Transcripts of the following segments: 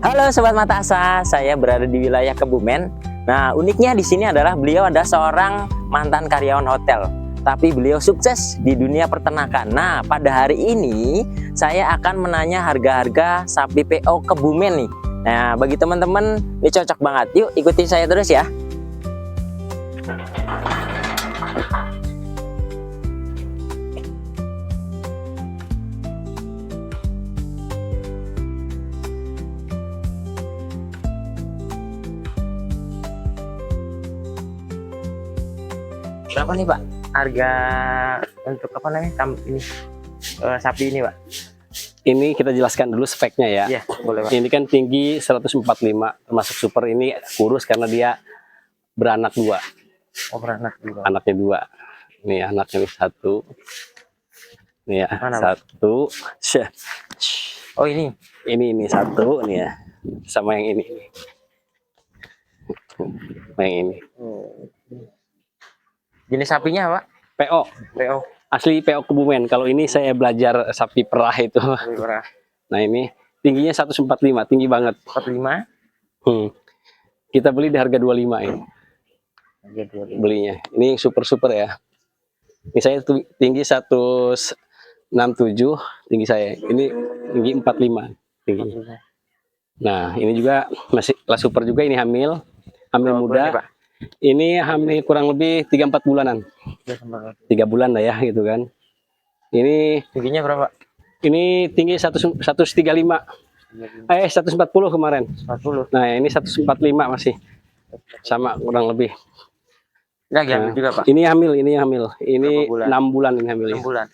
Halo Sobat Mata Asa, saya berada di wilayah Kebumen. Nah, uniknya di sini adalah beliau adalah seorang mantan karyawan hotel, tapi beliau sukses di dunia peternakan. Nah, pada hari ini saya akan menanya harga-harga sapi PO Kebumen nih. Nah, bagi teman-teman ini cocok banget. Yuk ikuti saya terus ya. Berapa nih Pak harga untuk apa namanya ini sapi ini Pak? Ini kita jelaskan dulu speknya ya. Iya boleh Pak. Ini kan tinggi 145 termasuk super, ini kurus karena dia beranak dua. Oh beranak juga. Anaknya dua. Nih anaknya nih satu. Nih ya Mana, satu. Oh ini. Ini satu nih ya. Sama yang ini. Sama yang ini. Jenis sapinya Pak? PO. PO. Asli PO Kebumen. Kalau ini saya belajar sapi perah itu. Nah ini tingginya 145, tinggi banget. 45. Kita beli di harga 25 ini. Belinya. Ini super ya. Ini saya tinggi 167 tinggi saya. Ini tinggi 45 tinggi. Nah, ini juga masih kelas super juga, ini hamil muda. Ini hamil kurang lebih 3-4 bulanan. 3 bulan lah ya gitu kan. Ini tingginya berapa? Ini tinggi 135. 140 kemarin. 40. Nah, ini 145 masih. Sama kurang lebih. Nah, juga Pak. Ini hamil. Ini 6 bulan ini hamil. 6 bulan.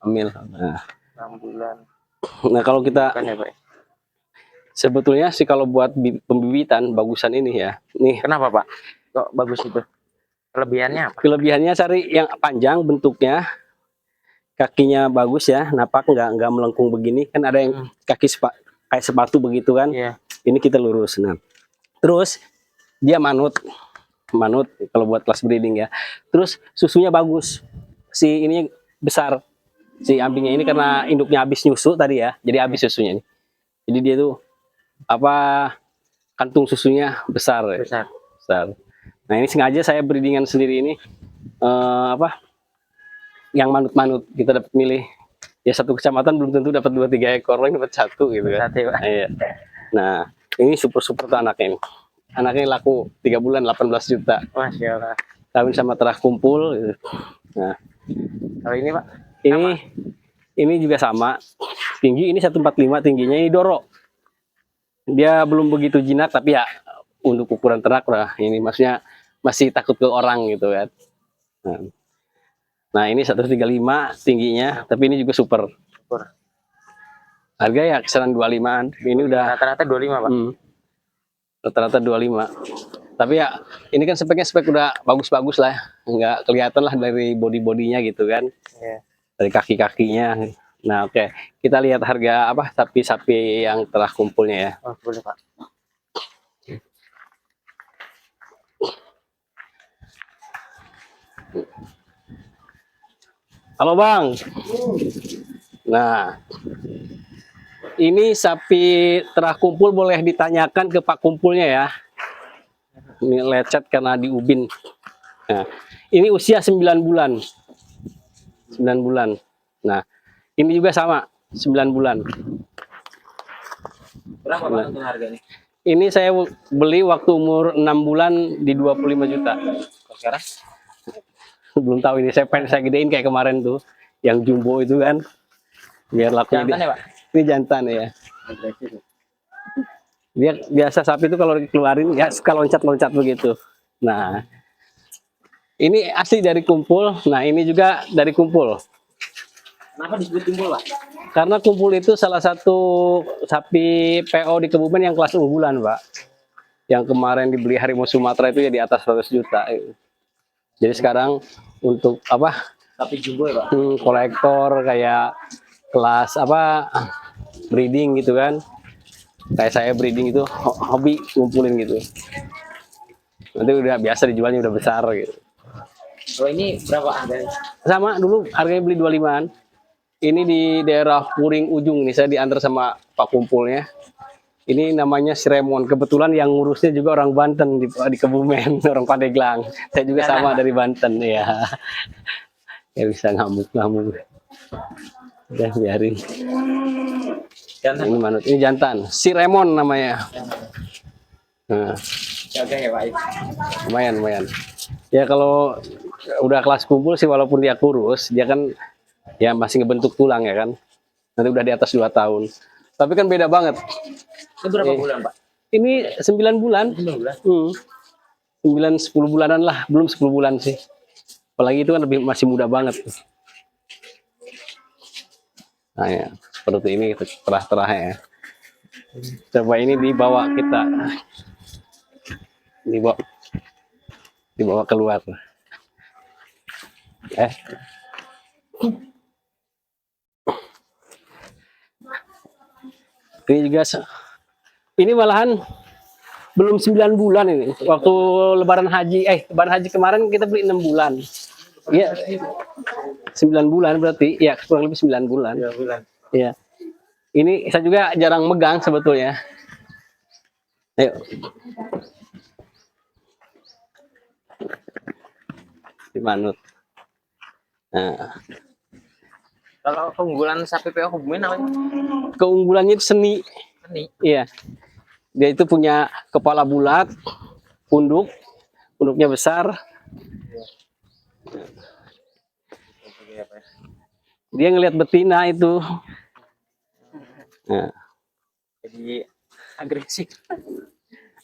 Hamil. Nah. 6 bulan. Nah, kalau kita ya, Pak? Sebetulnya sih kalau buat pembibitan bagusan ini ya. Nih. Kenapa Pak? Kok bagus itu? Kelebihannya apa? Kelebihannya cari yang panjang bentuknya, kakinya bagus ya, napak nggak melengkung begini. Kan ada yang kaki kayak sepatu begitu kan? Iya. Ini kita lurus. Nah, terus dia manut kalau buat kelas breeding ya. Terus susunya bagus. Si ini besar. Si ambingnya ini karena induknya habis nyusu tadi ya, jadi habis susunya nih. Jadi dia tuh kantung susunya besar. Nah ini sengaja saya breedingan sendiri ini yang manut-manut, kita dapat milih ya, satu kecamatan belum tentu dapat 2-3 ekor, lain dapat 1 gitu kan. Iya. Nah ini super tuh anaknya laku 3 bulan 18 juta. Masya Allah. Kawin sama terah kumpul gitu. Nah kalau ini Pak, ini juga sama tinggi, ini 145 tingginya. Ini Doro, dia belum begitu jinak tapi ya untuk ukuran ternak lah ini, maksudnya masih takut ke orang gitu kan. Nah ini 135 tingginya, tapi ini juga super. Harga ya kisaran 25an. Ini udah rata-rata 25 Pak. Rata-rata 25. Tapi ya ini kan spek udah bagus lah, nggak kelihatan lah dari bodinya gitu kan. Dari kaki-kakinya. Nah oke, kita lihat harga sapi-sapi yang telah kumpulnya ya. Oh, boleh Pak. Halo Bang. Nah, ini sapi terah kumpul boleh ditanyakan ke Pak Kumpulnya ya. Ini lecet karena di ubin. Nah, ini usia 9 bulan. 9 bulan. Nah, ini juga sama 9 bulan. Berapa Pak untuk harganya? Ini saya beli waktu umur 6 bulan di 25 juta. Sekarang? Belum tahu ini, saya gedein kayak kemarin tuh yang jumbo itu kan, biar laku. Jantan ya Pak? Ini jantan ya. Dia biasa sapi itu kalau dikeluarin ya suka loncat-loncat begitu. Nah ini asli dari kumpul. Nah ini juga dari kumpul. Kenapa disebut kumpul Pak? Karena kumpul itu salah satu sapi PO di Kebumen yang kelas unggulan Pak. Yang kemarin dibeli Harimau Sumatera itu ya di atas 100 juta. Jadi sekarang untuk sapi jumbo ya Pak? Kolektor kayak kelas breeding gitu kan. Kayak saya breeding itu hobi ngumpulin gitu. Nanti udah biasa dijualnya udah besar gitu. Kalau ini berapa harganya? Sama dulu harganya beli 25an. Ini di daerah Puring Ujung nih, saya diantar sama Pak Kumpulnya. Ini namanya si Remon. Kebetulan yang ngurusnya juga orang Banten di Kebumen, orang Pandeglang. Saya juga sama dari Banten ya. Ya bisa ngamuk-ngamuk. Udah biarin. Jantan. Ini manut. Ini jantan. Si Remon namanya. Nah, Oke ya Pak. lumayan. Ya kalau udah kelas kumpul sih walaupun dia kurus, dia kan ya masih ngebentuk tulang ya kan. Nanti udah di atas 2 tahun. Tapi kan beda banget. Ini berapa Eh, bulan Pak? Ini 9 bulan. 9 bulan. 9-10 bulanan lah, belum 10 bulan sih. Apalagi itu kan masih muda banget. Nah ya, seperti ini terah-terah ya. Coba ini dibawa kita. Dibawa keluar. Ini juga ini malahan belum 9 bulan ini. Waktu lebaran haji kemarin kita beli 6 bulan. Iya. 9 bulan berarti. Ya, kurang lebih 9 bulan. 9 bulan. Iya. Ini saya juga jarang megang sebetulnya. Ayo. Di manut. Nah, Kalau keunggulan sapi PO Kebumen apa? keunggulannya itu seni. Seni. Iya. Dia itu punya kepala bulat, punduknya besar. Dia ngelihat betina itu. Nah, Jadi agresif.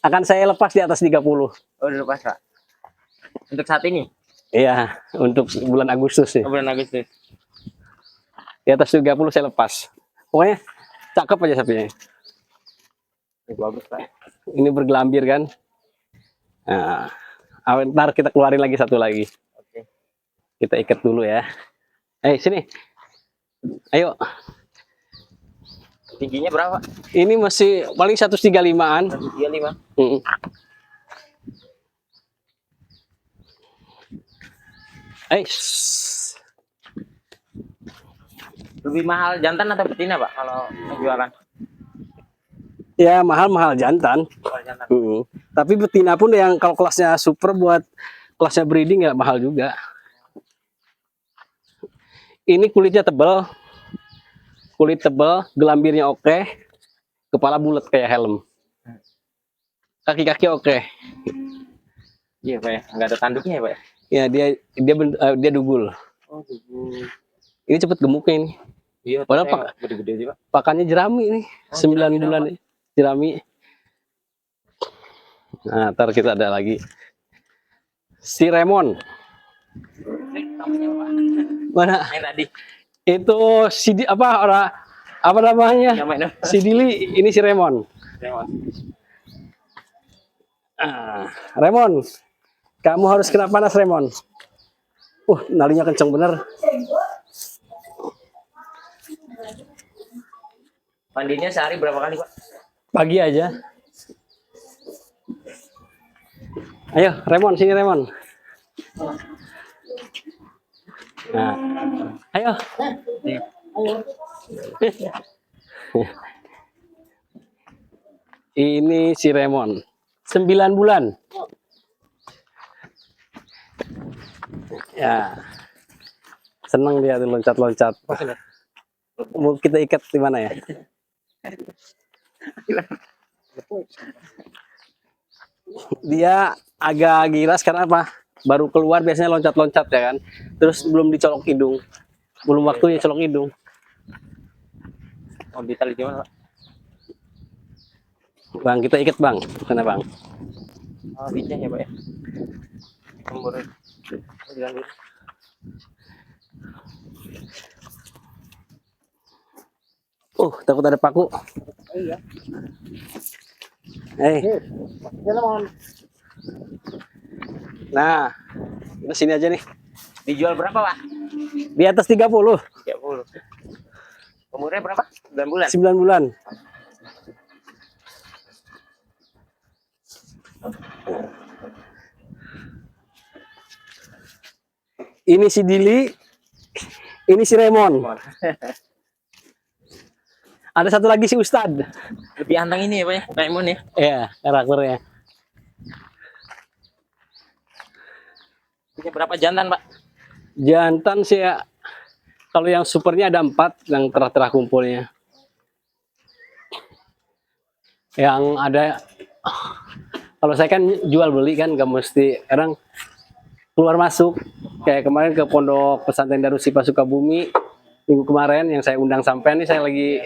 akan saya lepas di atas 30. Oh, udah lepas Pak. Untuk saat ini? Iya, untuk bulan Agustus sih. Oh, bulan Agustus. Di atas 30 saya lepas. Pokoknya cakep aja sapinya. Ini bagus Pak. Ini bergelambir kan. Nah, ntar kita keluarin lagi satu lagi. Oke. Kita ikat dulu ya. Sini. Ayo. Tingginya berapa? Ini masih paling 135-an. 135. Lebih mahal jantan atau betina Pak kalau jualan? Ya mahal jantan. Kalau jantan. Tapi betina pun yang kalau kelasnya super buat kelasnya breeding ya mahal juga. Ini kulitnya tebal, kulit tebal, gelambirnya oke, kepala bulat kayak helm, kaki-kaki oke. Iya Pak ya, nggak ada tanduknya ya Pak ya? Ya dia dugul. Oh, dugul. Ini cepet gemuknya ini. Iya, Padahal gede-gede sih Pak. pakannya jerami ini, 9 jerami bulan apa? nih, jerami. Nah, ntar kita ada lagi si Remon. Mana? Yang tadi. Itu apa namanya? Si Dili, ini si Remon. Remon, kamu harus kena panas Remon. Nalinya kenceng bener. Mandinya sehari berapa kali Pak? Pagi aja. Ayo Remon, sini Remon. Nah, ayo. Ini si Remon, 9 bulan. Ya, senang dia tuh loncat-loncat. Mau kita ikat di mana ya? Dia agak giras karena apa? Baru keluar biasanya loncat-loncat ya kan. Terus belum dicolok hidung. Belum waktunya colok hidung. Mau ditali di mana Pak? Bang, kita ikat Bang. Sana Bang. Oh, bisa ya Pak ya? Nomor. Takut ada paku. Iya. Nah, kita sini aja nih. Dijual berapa Pak? Di atas 30. 30. Umurnya berapa? 9 bulan. 9 bulan. Ini si Dili, ini si Remon. Ada satu lagi si Ustad. Lebih anteng ini ya Pak ya, Maimun ya. Iya, karakternya. Punya berapa jantan Pak? Jantan sih ya, kalau yang supernya ada 4 yang terah-terah kumpulnya. Yang ada, kalau saya kan jual beli kan, nggak mesti kadang keluar masuk. Kayak kemarin ke Pondok Pesantren Darus Sifat Sukabumi minggu kemarin yang saya undang sampean nih, saya lagi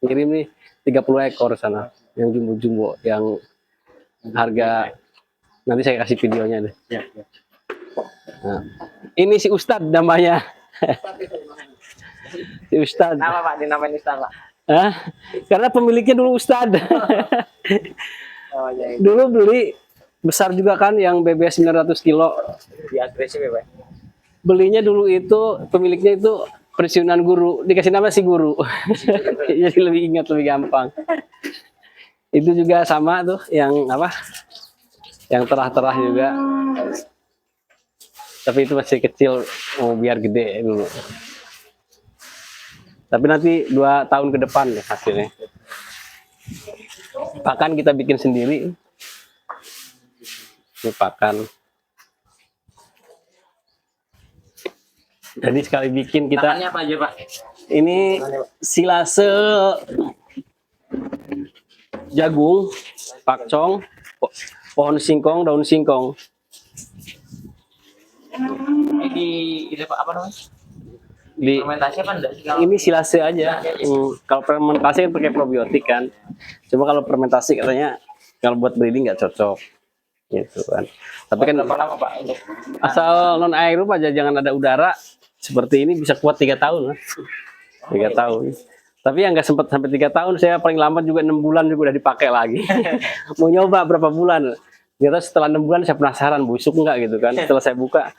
ngirim nih 30 ekor sana yang jumbo-jumbo yang harga, nanti saya kasih videonya deh. Nah, ini si Ustadz namanya. Si Ustadz. Kenapa Pak dinamain Ustaz Pak? Hah? Karena pemiliknya dulu Ustadz. Oh iya, Dulu beli besar juga kan yang BBS 900 kilo. lebih agresif ya Pak. Belinya dulu itu pemiliknya itu pensiunan guru, dikasih nama si guru. Jadi lebih ingat, lebih gampang. Itu juga sama tuh yang apa? Yang terah-terah juga. Tapi itu masih kecil, mau biar gede dulu. Tapi nanti 2 tahun ke depan deh hasilnya. Pakan kita bikin sendiri. Ini pakan. Jadi sekali bikin kita. Makannya apa aja Pak? Ini silase jagung, pakcong, pohon singkong, daun singkong. Ini Pak apa namanya? Di Fermentasi apa enggak sih? ini silase aja. Kalau fermentasi kan pakai probiotik kan. Cuma kalau fermentasi katanya kalau buat breeding nggak cocok. Gitu kan. Tapi kan Berapa lama Pak untuk asal non aerob aja, jangan ada udara. Seperti ini bisa kuat 3 tahun lah. 3 tahun. Tapi yang nggak sempat sampai 3 tahun, saya paling lambat juga 6 bulan juga udah dipakai lagi. Mau nyoba berapa bulan. Ternyata setelah 6 bulan saya penasaran busuk enggak gitu kan. Setelah saya buka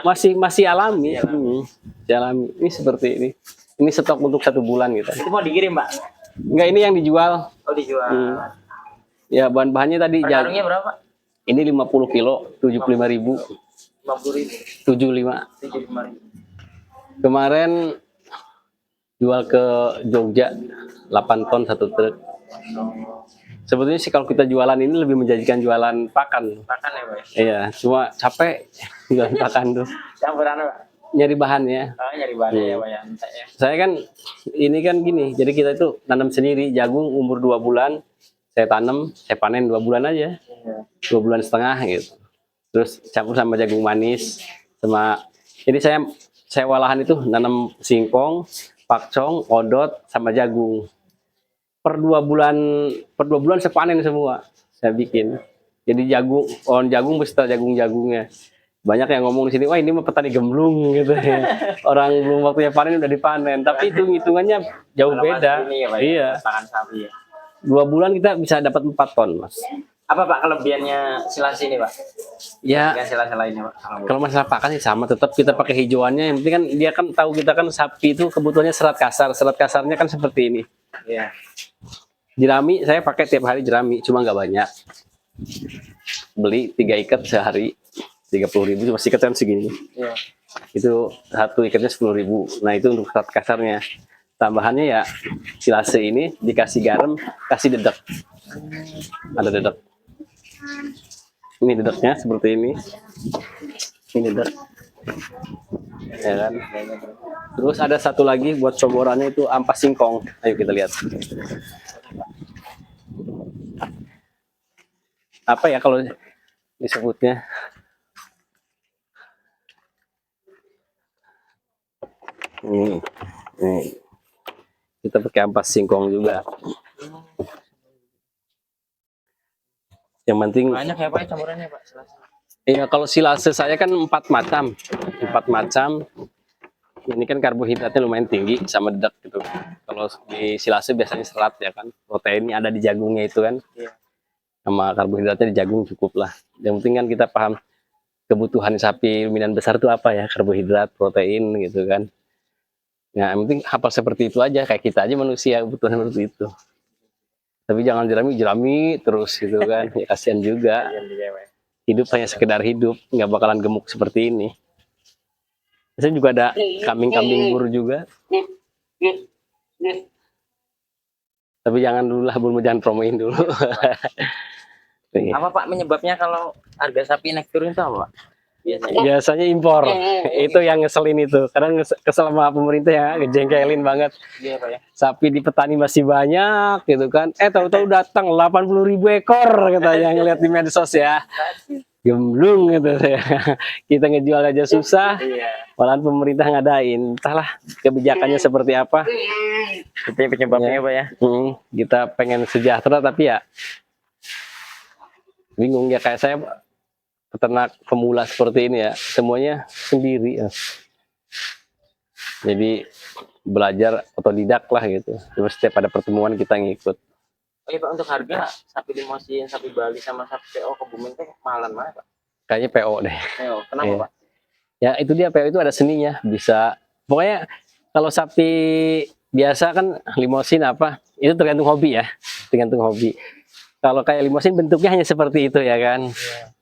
masih alami. Masih alami. Ini seperti ini. Ini stok untuk 1 bulan gitu. itu mau dikirim Pak? Enggak, ini yang dijual. Oh dijual. Ya bahan-bahannya tadi Per karungnya berapa Pak? ini 50 kilo 75.000. 50.000. 75. 75.000. Kemarin jual ke Jogja 8 ton 1 truk. Sebetulnya sih kalau kita jualan ini lebih menjanjikan jualan pakan. Makan ya Pak? Iya, cuma capek jualan pakan tuh. Campuran Pak? Nyari bahannya. Oh nyari bahan ya Pak ya. Entek ya. Saya kan ini kan gini, jadi kita itu tanam sendiri jagung umur 2 bulan. Saya tanam, saya panen 2 bulan aja. 2 bulan setengah gitu. Terus campur sama jagung manis sama, jadi saya walahan itu nanam singkong, pakcong, odot sama jagung. Per 2 bulan saya panen semua. Saya bikin. Jadi pohon jagung beserta jagung-jagungnya. Banyak yang ngomong di sini, wah ini mah petani gemblung gitu ya. Orang belum waktunya panen udah dipanen. Tapi itu hitungannya jauh Kalau beda. Mas ini ya, Pak, ya, Iya. pakan sapi ya. 2 bulan kita bisa dapat 4 ton, Mas. Apa Pak kelebihannya silase ini Pak? Ya, Dengan sila-sila ini Pak? kalau masalah pakan sih sama, tetap kita pakai hijauannya. Yang penting kan dia kan tahu kita kan sapi itu kebutuhannya serat kasar. Serat kasarnya kan seperti ini. Iya. Jerami saya pakai tiap hari jerami, cuma nggak banyak. Beli 3 ikat sehari, 30.000, cuma ikat kan segini. Iya. Itu 1 ikatnya 10.000. Nah itu untuk serat kasarnya. Tambahannya ya silase ini dikasih garam, kasih dedek. Ada dedek. Ini dedeknya seperti ini. Ini dedek. Ya kan. Terus ada satu lagi buat comborannya itu ampas singkong. Ayo kita lihat. Apa ya kalau disebutnya? Nih. Kita pakai ampas singkong juga. Yang penting Banyak ya Pak campurannya Pak silase. iya, kalau silase saya kan 4 macam. 4 macam. Ini kan karbohidratnya lumayan tinggi sama dedek gitu. Kalau di silase biasanya serat ya kan. Proteinnya ada di jagungnya itu kan. Iya. Sama karbohidratnya di jagung cukup lah. Yang penting kan kita paham kebutuhan sapi ruminan besar itu apa ya, karbohidrat, protein gitu kan. Nah, yang penting hafal seperti itu aja, kayak kita aja manusia kebutuhan seperti itu. Tapi jangan jerami terus gitu kan, ya kasihan juga. Hidup hanya sekedar hidup, nggak bakalan gemuk seperti ini. Saya juga ada kambing-kambing bur juga. Tapi jangan dulu lah, belum, jangan promoin dulu. Iya. Apa Pak menyebabnya kalau harga sapi naik turun itu apa Pak? Biasanya. Biasanya impor. Itu yang ngeselin itu. Kadang kesel sama pemerintah ya, ngejengkelin banget. Iya Pak ya. Sapi di petani masih banyak gitu kan. Tahu-tahu datang 80.000 ekor katanya, ngeliat di medsos ya. Gemblung gitu ya. Kita ngejual aja susah. Iya. Malahan pemerintah ngadain. Entahlah kebijakannya seperti apa. Itu penyebabnya Pak ya. Kita pengen sejahtera tapi ya bingung ya, kayak saya peternak pemula seperti ini ya, semuanya sendiri ya. Jadi belajar otodidak lah gitu. Terus setiap ada pertemuan kita ngikut. Oh iya Pak, untuk harga sapi limosin, sapi Bali sama sapi PO Kebumen teh mahalan mana Pak? Kayaknya PO deh. PO, kenapa Iya. Pak? Ya itu dia, PO itu ada seninya, bisa. Pokoknya kalau sapi biasa kan limosin apa, itu tergantung hobi ya, tergantung hobi. Kalau kayak limosin bentuknya hanya seperti itu ya kan.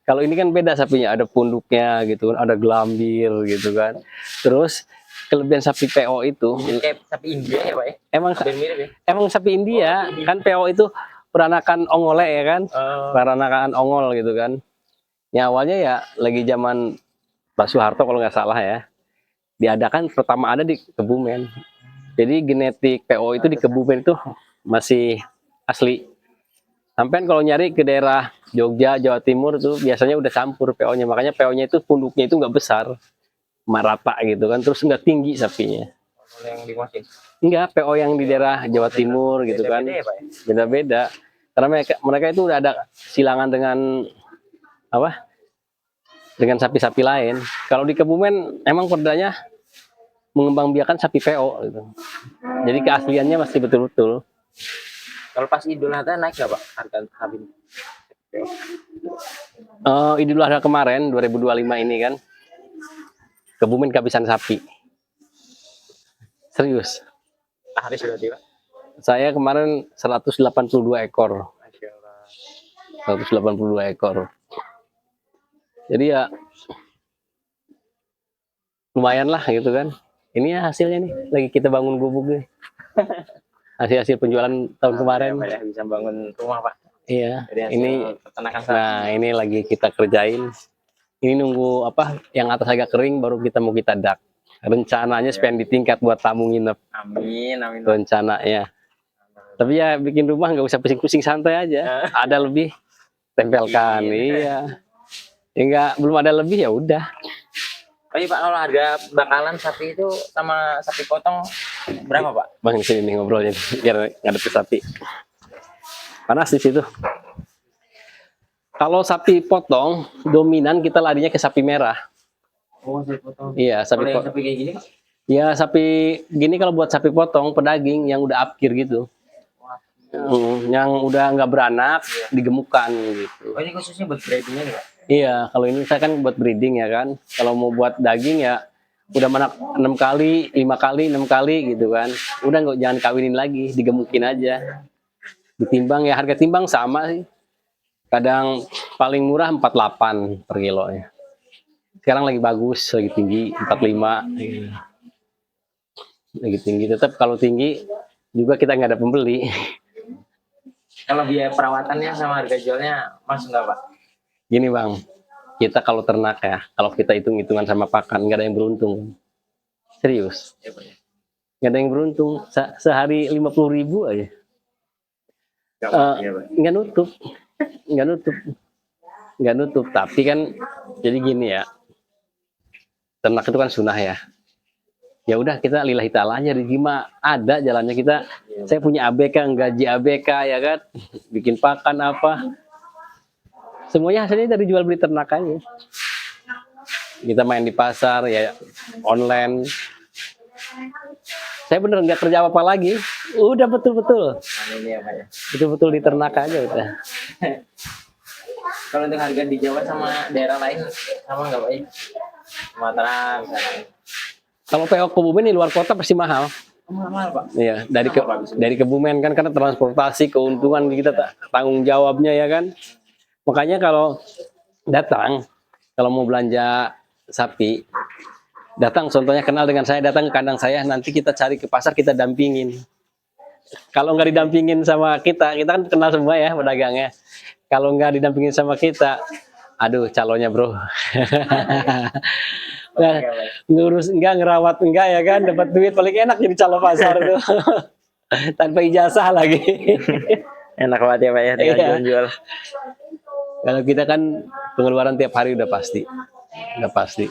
Kalau ini kan beda sapinya, ada punduknya gitu kan, ada gelambir gitu kan. Terus kelebihan sapi PO itu, Jadi kayak sapi India ya Pak ya? emang Hampir mirip ya? emang sapi India kan. PO itu peranakan ongole ya kan, peranakan ongol gitu kan. Ya awalnya ya lagi zaman Pak Soeharto kalau nggak salah ya, diadakan pertama ada di Kebumen. Jadi genetik PO itu di Kebumen itu masih asli. Sampai kalau nyari ke daerah Jogja, Jawa Timur itu biasanya udah campur PO-nya. Makanya PO-nya itu punduknya itu nggak besar, merata gitu kan. Terus nggak tinggi sapinya. Kalau yang limosin. Enggak, PO yang di daerah Jawa Timur gitu kan. Beda-beda ya Pak ya? Beda-beda. Karena mereka itu udah ada silangan dengan apa? Dengan sapi-sapi lain. Kalau di Kebumen emang perdanya mengembangbiakan sapi PO gitu. Jadi keasliannya masih betul-betul. Kalau pas Idul Adha naik nggak Pak harga sapi? Idul Adha kemarin 2025 ini kan, Kebumen kehabisan sapi. Serius. Laris berarti Pak? Saya kemarin 182 ekor. Masya Allah. 182 ekor. Jadi ya lumayan lah gitu kan. Ini ya hasilnya nih, lagi kita bangun gubuk nih. Hasil-hasil penjualan tahun kemarin. Pak ya, bisa bangun rumah Pak. Iya. Dari hasil Ini peternakan sapi. nah ini lagi kita kerjain. Ini nunggu apa? Yang atas agak kering baru kita mau kita dak. Rencananya supaya ditingkat buat tamu nginep. Amin, amin. Rencananya. Tapi ya bikin rumah nggak usah pusing-pusing, santai aja. Ada lebih tempelkan. Iya. Ya nggak, belum ada lebih ya udah. Oh iya Pak, kalau harga bakalan sapi itu sama sapi potong berapa Pak? Bang di sini nih ngobrolnya biar ngadepin sapi. Panas di situ. Kalau sapi potong dominan kita larinya ke sapi merah. Oh, sapi potong. Iya, sapi Kalau yang potong. sapi kayak gini Pak? Ya sapi gini kalau buat sapi potong pedaging yang udah apkir gitu. Yang udah nggak beranak, digemukkan gitu. Oh ini khususnya buat breedingnya nih Pak? Iya, kalau ini saya kan buat breeding ya kan. Kalau mau buat daging ya udah menak 6 kali, 5 kali, 6 kali gitu kan. Udah nggak, jangan kawinin lagi, digemukin aja. Ditimbang ya, harga timbang sama sih. Kadang paling murah 48 per kilo ya. Sekarang lagi bagus, lagi tinggi 45. Lagi tinggi, tetap kalau tinggi juga kita nggak ada pembeli. Kalau biaya perawatannya sama harga jualnya masuk nggak Pak? Gini Bang, kita kalau ternak ya, kalau kita hitung-hitungan sama pakan, nggak ada yang beruntung. Serius. Ya, Pak, ya. Nggak ada yang beruntung. Sehari 50.000 aja. Nggak nutup. Nggak nutup. Nggak nutup. Tapi kan, jadi gini ya, ternak itu kan sunnah ya. Ya udah kita lillahi ta'ala aja, rezeki mah ada jalannya kita. Saya punya ABK, gaji ABK ya kan, bikin pakan apa. Semuanya hasilnya dari jual beli ternak aja. Kita main di pasar ya, online. Saya bener nggak kerja apa lagi. Udah betul-betul. Nah, ini ya Pak ya. Betul-betul di ternak aja udah. Kalau untuk harga di Jawa sama daerah lain sama nggak Pak ya? Sumatera misalnya. Kalau PO Kebumen di luar kota pasti mahal. Mahal Pak. Iya, dari Kebumen kan karena transportasi, keuntungan kita tanggung jawabnya ya kan. Makanya kalau datang, kalau mau belanja sapi, datang contohnya kenal dengan saya, datang ke kandang saya, nanti kita cari ke pasar, kita dampingin. Kalau nggak didampingin sama kita kan kenal semua ya pedagangnya. Kalau nggak didampingin sama kita, aduh calonnya bro. Nah, ngurus enggak, ngerawat enggak ya kan, dapat duit paling enak jadi calo pasar tuh. Tanpa ijazah lagi. Enak banget ya Pak ya tinggal Iya. jual-jual. Kalau kita kan pengeluaran tiap hari udah pasti. Udah pasti.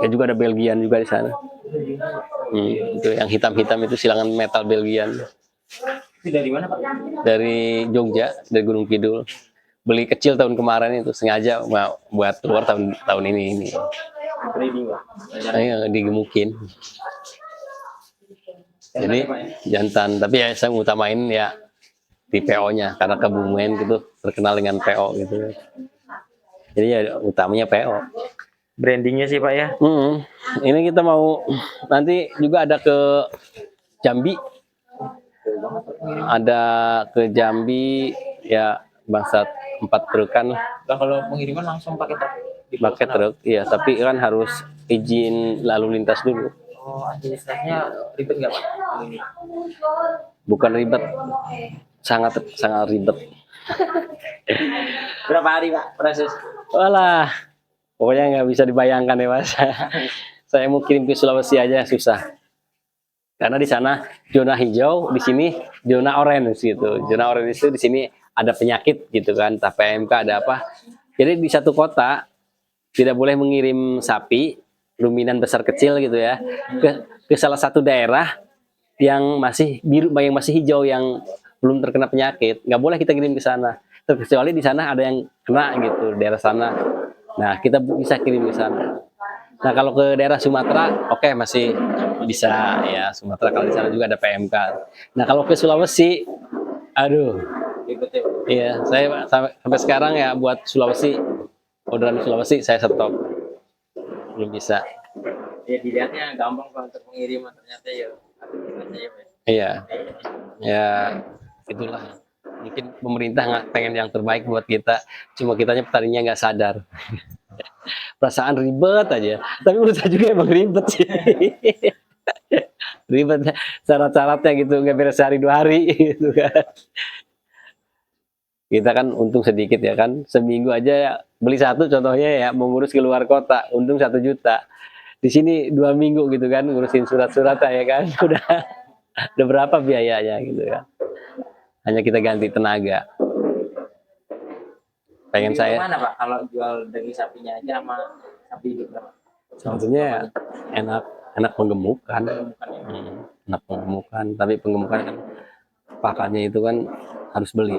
Ya juga ada Belgian juga di sana. Itu yang hitam-hitam itu silangan metal Belgian. Itu dari mana Pak? Dari Jogja, dari Gunung Kidul. Beli kecil tahun kemarin itu sengaja mau buat keluar tahun ini. Trading Pak. Ayo digemukin. Jadi jantan, tapi ya saya ngutamain ya di PO-nya karena Kebumen gitu terkenal dengan PO gitu. Jadi ya utamanya PO. Brandingnya sih Pak ya. Ini kita mau nanti juga ada ke Jambi. Ada ke Jambi ya bangsat 4 trukan lah. Nah, kalau pengiriman langsung pakai truk. Pakai truk, iya, tapi kan harus izin lalu lintas dulu. Oh, administrasinya ribet nggak Pak? Ini. Bukan ribet, sangat ribet. Berapa hari Pak proses? Walah, pokoknya nggak bisa dibayangkan ya Mas. Saya mau kirim ke Sulawesi aja susah. Karena di sana zona hijau, di sini zona orange gitu. Zona orange itu di sini ada penyakit gitu kan, entah PMK ada apa. Jadi di satu kota tidak boleh mengirim sapi ruminan besar kecil gitu ya ke salah satu daerah yang masih biru, yang masih hijau, yang belum terkena penyakit. Nggak boleh kita kirim ke sana. Kecuali di sana ada yang kena gitu daerah sana. Nah kita bisa kirim ke sana. Nah kalau ke daerah Sumatera, oke, masih bisa ya Sumatera, kalau di sana juga ada PMK. Nah kalau ke Sulawesi, aduh, Ribet ya Pak. iya saya sampai sekarang ya buat Sulawesi, orderan Sulawesi saya stop, belum bisa. Ya dilihatnya gampang Pak untuk pengiriman, ternyata ya administrasinya ya Pak. Iya, ya itulah. Mungkin pemerintah nggak pengen yang terbaik buat kita, cuma kitanya petaninya nggak sadar. Perasaan ribet aja, tapi menurut saya juga emang ribet sih. Ribet syarat-syaratnya gitu, nggak beres sehari 2 hari gitu kan. Kita kan untung sedikit ya kan, seminggu aja ya, beli satu contohnya ya mau ngurus ke luar kota untung 1 juta. Di sini 2 minggu gitu kan ngurusin surat-surat ya kan, udah berapa biayanya gitu kan. Hanya kita ganti tenaga. Pengen Lebih saya mana Pak kalau jual daging sapinya aja sama sapi hidup Pak? sebetulnya enak penggemukan. Bukan ya. Enak penggemukan, tapi penggemukan kan pakannya itu kan harus beli.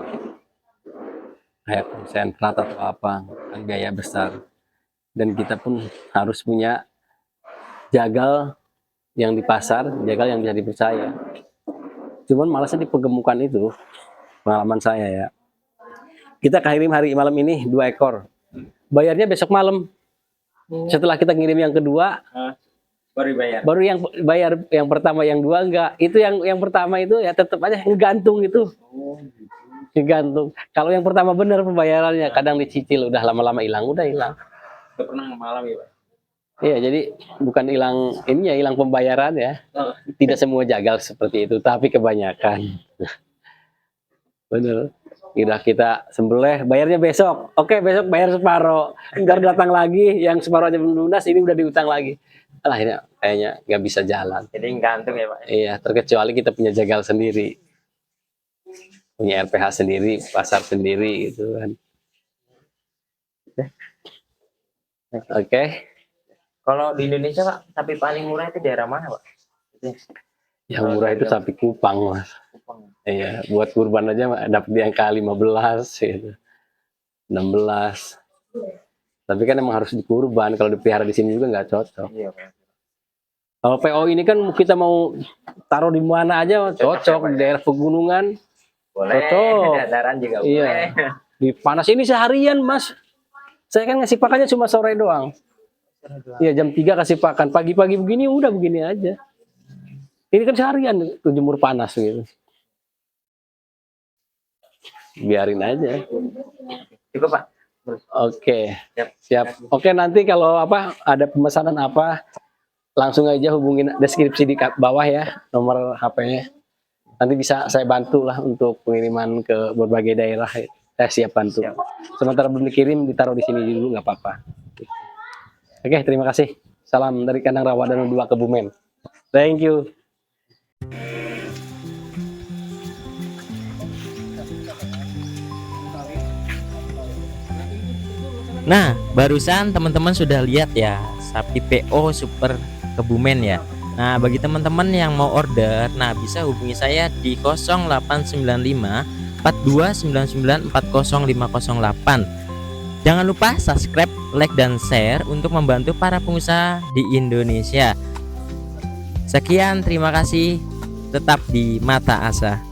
Kayak konsentrat atau apa, kan biaya besar. Dan kita pun harus punya jagal yang di pasar, jagal yang bisa dipercaya. Cuman malasnya di penggemukan itu, pengalaman saya ya. Kita kirim hari malam ini 2 ekor. Bayarnya besok malam. Setelah kita ngirim yang kedua, Baru dibayar. baru yang bayar yang pertama, yang 2 enggak. Itu yang pertama itu ya tetap aja ngegantung itu. Ngegantung. Kalau yang pertama benar pembayarannya, kadang dicicil udah lama-lama hilang, udah hilang. Udah pernah malam ya Pak? Iya, jadi bukan hilang ininya, hilang pembayaran ya. Tidak semua jagal seperti itu, tapi kebanyakan. Bener. Udah kita sembelih, bayarnya besok. Oke, besok bayar separuh. Ntar datang lagi, yang separuh aja belum lunas, ini udah diutang lagi. Akhirnya kayaknya nggak bisa jalan. Jadi gantung ya Pak? Iya, terkecuali kita punya jagal sendiri. Punya RPH sendiri, pasar sendiri gitu kan. Oke. Kalau di Indonesia Pak, sapi paling murah itu daerah mana Pak? Yang murah itu sapi Kupang, Mas. Kupang. Iya, buat kurban aja dapat di angka 15 gitu. 16. Tapi kan emang harus dikurban, kalau dipelihara di sini juga nggak cocok. Iya Pak. Kalau PO ini kan kita mau taruh di mana aja cocok, di daerah pegunungan. Boleh, Cocok. dataran juga Iya. boleh. Di panas ini seharian, Mas. Saya kan ngasih pakannya cuma sore doang. Iya, jam 3 kasih pakan. Pagi-pagi begini udah begini aja. Ini kan seharian tuh jemur panas gitu. Biarin aja. Cukup Pak. Oke. Siap. Siap. Oke, nanti kalau apa ada pemesanan apa langsung aja hubungin deskripsi di bawah ya, nomor HP-nya. Nanti bisa saya bantu lah untuk pengiriman ke berbagai daerah. Saya siap bantu. Sementara belum dikirim, ditaruh di sini dulu nggak apa-apa. Oke, terima kasih. Salam dari kandang Rawa Danau 2 Kebumen. Thank you. Nah, barusan teman-teman sudah lihat ya sapi PO Super Kebumen ya. Nah, bagi teman-teman yang mau order, nah bisa hubungi saya di 0895 4299 40508. Jangan lupa subscribe, like, dan share untuk membantu para pengusaha di Indonesia. Sekian, terima kasih. Tetap di Mata Asa.